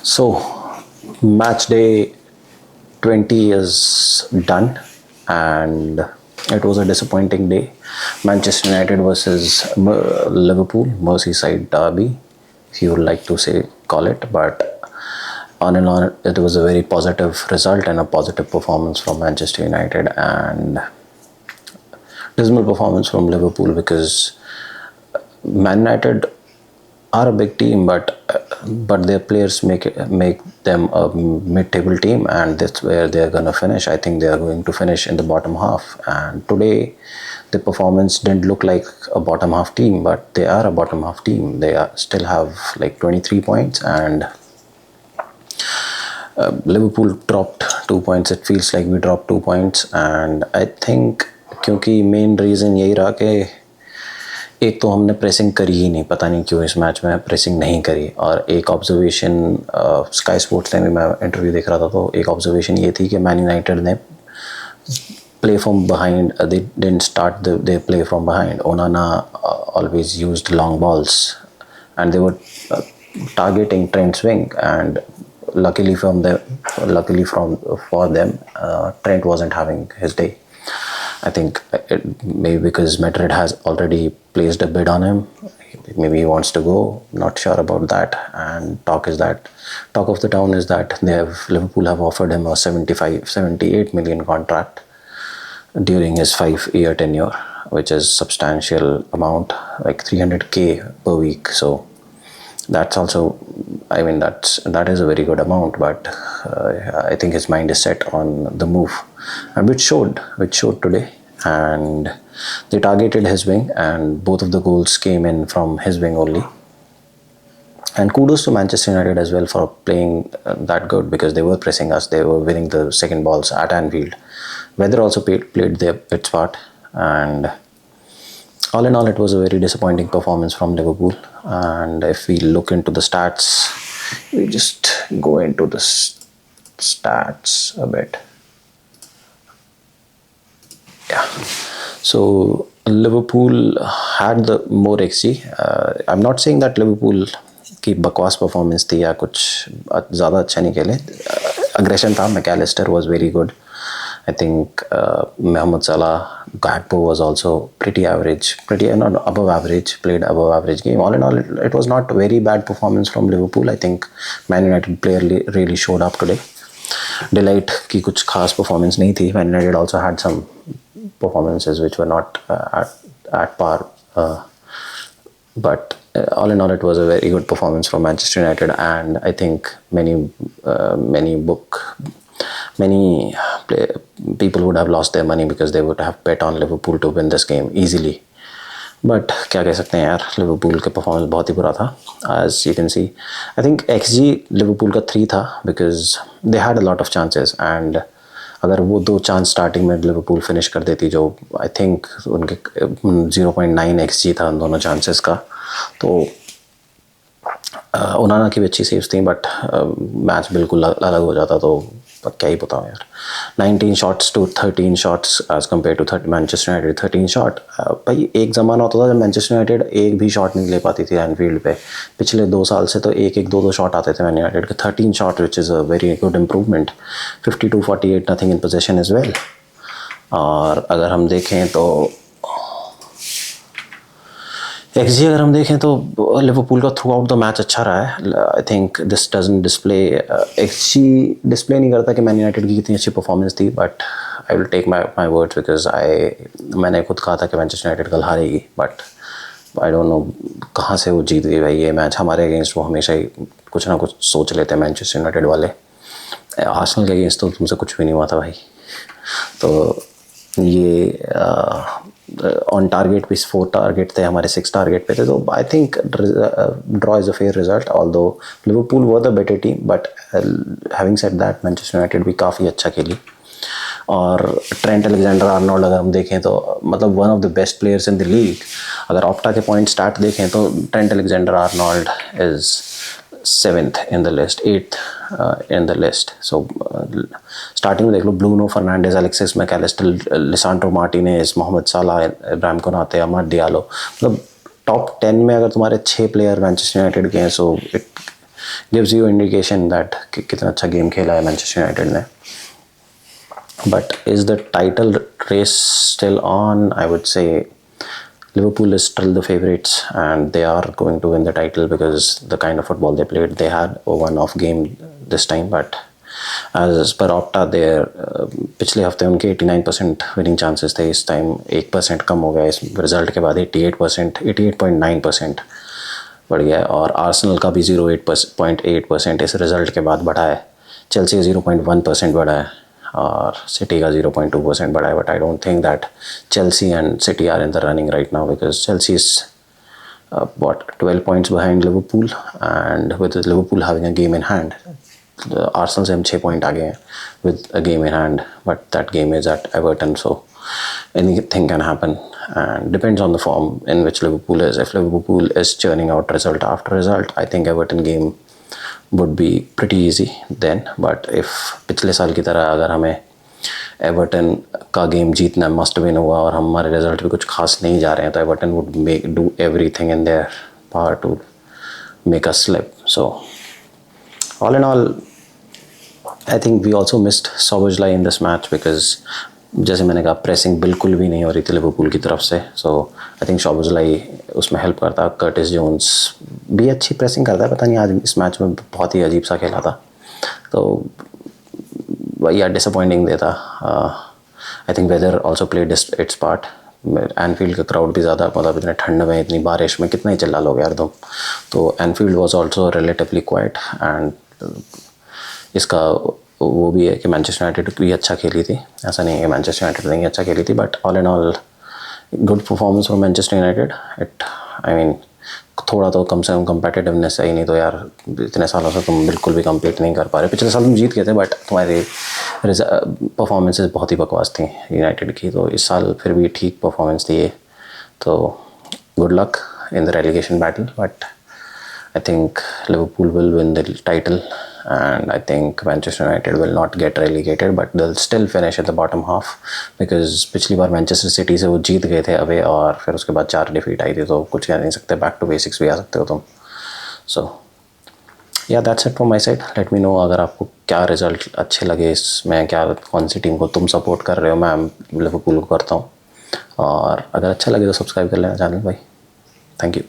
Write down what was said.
So, match day 20 is done, and it was a disappointing day. Manchester United versus Liverpool, Merseyside derby, if you would like to say call it. But on and on, it was a very positive result and a positive performance from Manchester United, and dismal performance from Liverpool because Man United are a big team, but their players make them a mid-table team, and that's where they're gonna finish. I think they are going to finish in the bottom half. And today, the performance didn't look like a bottom half team, but they are a bottom half team. They still have like 23 points, and Liverpool dropped 2 points. It feels like we dropped 2 points, and I think क्योंकि main reason यही रहा कि एक तो हमने pressing करी ही नहीं, पता नहीं क्यों इस मैच में प्रेसिंग नहीं करी. और एक ऑब्जर्वेशन स्काई स्पोर्ट्स में भी मैं इंटरव्यू देख रहा था, तो एक ऑब्जर्वेशन ये थी कि मैन यूनाइटेड ने play from behind, they didn't start their play from behind. Onana always used long balls, and they were targeting Trent's wing, and luckily for them, Trent wasn't having his day. I think maybe because Madrid has already placed a bid on him. Maybe he wants to go. Not sure about that. And talk of the town is that Liverpool have offered him a 78 million contract during his 5-year tenure, which is substantial amount, like 300k per week. So that's also, I mean, that is a very good amount, but I think his mind is set on the move, and which showed today. And they targeted his wing, and both of the goals came in from his wing only. And kudos to Manchester United as well for playing that good, because they were pressing us, they were winning the second balls at Anfield. Weather also played its part, and all in all, it was a very disappointing performance from Liverpool. And if we look into the stats, we just go into the stats a bit. Yeah. So Liverpool had the more XG. I'm not saying that Liverpool की बकवास performance थी या कुछ ज़्यादा अच्छा नहीं खेले. Aggression था. McAllister was very good. I think Mohamed Salah, Gakpo was also pretty not above average, played above average game. All in all, it was not very bad performance from Liverpool. I think Man United player really showed up today. Delight की कुछ खास performance नहीं थी. Man United also had some performances which were not at par. But all in all, it was a very good performance from Manchester United, and I think many people would have lost their money because they would have bet on Liverpool to win this game easily. But क्या कह सकते हैं यार, Liverpool का performance बहुत ही बुरा था. As you can see, I think XG Liverpool का 3 था because they had a lot of chances, and अगर वो 2 चांस स्टार्टिंग में लिवरपूल फिनिश कर देती, जो आई थिंक उनके 0.9 XG था उन दोनों चांसेस का, तो ओनाना की भी अच्छी सेव्स थी, बट मैच बिल्कुल अलग हो जाता. तो क्या ही बताऊँ यार. 19 shots to 13 shots as compare to Manchester United 13 shot. भाई एक ज़माना होता था जब मैनचेस्टर यूनाइटेड एक भी शॉट नहीं ले पाती थी एनफील्ड पे. पिछले 2 साल से तो एक 2 शॉट आते थे मैन यूनाइटेड के. 13 shot which is a very good improvement. 52-48 nothing in position as well. और अगर हम देखें तो XG अगर हम देखें तो लिवरपूल का थ्रू आउट द मैच अच्छा रहा है. I think this doesn't display, XG display नहीं करता कि मैन यूनाइटेड की कितनी अच्छी परफॉर्मेंस थी. But I will take my words because मैंने खुद कहा था कि मैनचेस्टर यूनाइटेड कल हारेगी, बट आई डोंट नो कहाँ से वो जीत गई भाई. ये मैच हमारे अगेंस्ट वो हमेशा ही कुछ ना कुछ सोच लेते हैं मैनचेस्टर यूनाइटेड वाले. आर्सेनल के अगेंस्ट तो तुमसे कुछ भी नहीं हुआ था भाई. तो ये ऑन टारगेट भी 4 टारगेट थे, हमारे 6 टारगेट पे थे. तो I think draw is a fair result, although Liverpool were the better team. But having said that, Manchester United भी काफ़ी अच्छा खेली. और ट्रेंट अलेक्जेंडर आर्नोल्ड अगर हम देखें तो मतलब one of the best players in the league. अगर ऑप्टा के पॉइंट स्टार्ट देखें तो Trent Alexander Arnold is 7th in the list, 8th in the list. So starting में देख लो, Bruno Fernandes, Alexis Mac Allister, Lisandro Martinez, Mohamed Salah, Ibrahima Konate, Amad Diallo. मतलब top 10 में अगर तुम्हारे 6 प्लेयर मैनचेस्टर यूनाइटेड के हैं, सो गिव्स यू इंडिकेशन दैट कितना अच्छा गेम खेला है मैनचेस्टर यूनाइटेड ने. But is the title race still on? I would say Liverpool is still the favourites, and they are going to win the title because the kind of football they played. They had a one-off game this time, but as per Opta, their पिछले हफ्ते उनके 89% winning chances थे. इस time 1% कम हो गया इस result के बाद. 88%, 88.9% बढ़ गया है. और आर्सेनल का भी 0.8% इस रिजल्ट के बाद बढ़ा है. चेल्सी का 0.1% बढ़ा है और सिटी का 0.2% बढ़ा है. But I don't think that Chelsea and City are in the running right now because Chelsea is 12 points behind Liverpool, and with Liverpool having a game in hand, Arsenal से हम 6 point आगे हैं with a game in hand, but that game is at Everton, so anything can happen and depends on the form in which Liverpool is. If Liverpool is churning out result after result, I think Everton game would be pretty easy then. But if पिछले साल की तरह अगर हमें Everton का game जीतना must win हुआ और हमारे रिजल्ट भी कुछ खास नहीं जा रहे हैं तो Everton would do everything in their power to make us slip. So all in all I think we also missed Szoboszlai in this match because जैसे मैंने कहा प्रेसिंग बिल्कुल भी नहीं हो रही थी लिवरपूल की तरफ से. सो आई थिंक सोबोस्लाई उसमें हेल्प करता. कर्टिस जोन्स भी अच्छी प्रेसिंग करता है. पता नहीं आज इस मैच में बहुत ही अजीब सा खेला था तो या डिसअपॉइंटिंग देता. I think whether also played it's part. Enfield का क्राउड भी ज़्यादा मतलब इतने ठंड में इतनी बारिश में कितना ही चिल्ला लोगे यार तुम. तो Enfield was also relatively quite. And इसका वो भी है कि मैनचेस्टर यूनाइटेड भी अच्छा खेली थी. ऐसा नहीं है कि मैनचेस्टर यूनाइटेड नहीं अच्छा खेली थी, but all in all good performance for Manchester United. I mean थोड़ा तो कम से कम कम्पिटिटिवनेस है ही. नहीं तो यार इतने सालों से तुम बिल्कुल भी कम्पीट नहीं कर पा रहे. पिछले साल तुम जीत गए थे बट तुम्हारी परफॉर्मेंसेस बहुत ही बकवास थी यूनाइटेड की. तो इस साल फिर भी ठीक परफॉर्मेंस थी ये. तो good luck in the relegation battle. But I think Liverpool will win the title, and I think Manchester United will not get relegated, but they'll still finish at the bottom half because पिछली बार Manchester city से वो जीत गए थे away और फिर उसके बाद 4 defeat आई थी. तो कुछ कह नहीं सकते. बैक टू बेसिक्स भी आ सकते हो तुम. सो या that's it from my side. Let me know अगर आपको क्या रिजल्ट अच्छे लगे इसमें, क्या कौन सी टीम को तुम सपोर्ट कर रहे हो. मैं लिवरपूल को करता हूँ. और अगर अच्छा लगे तो सब्सक्राइब कर लेना चैनल भाई. Thank you.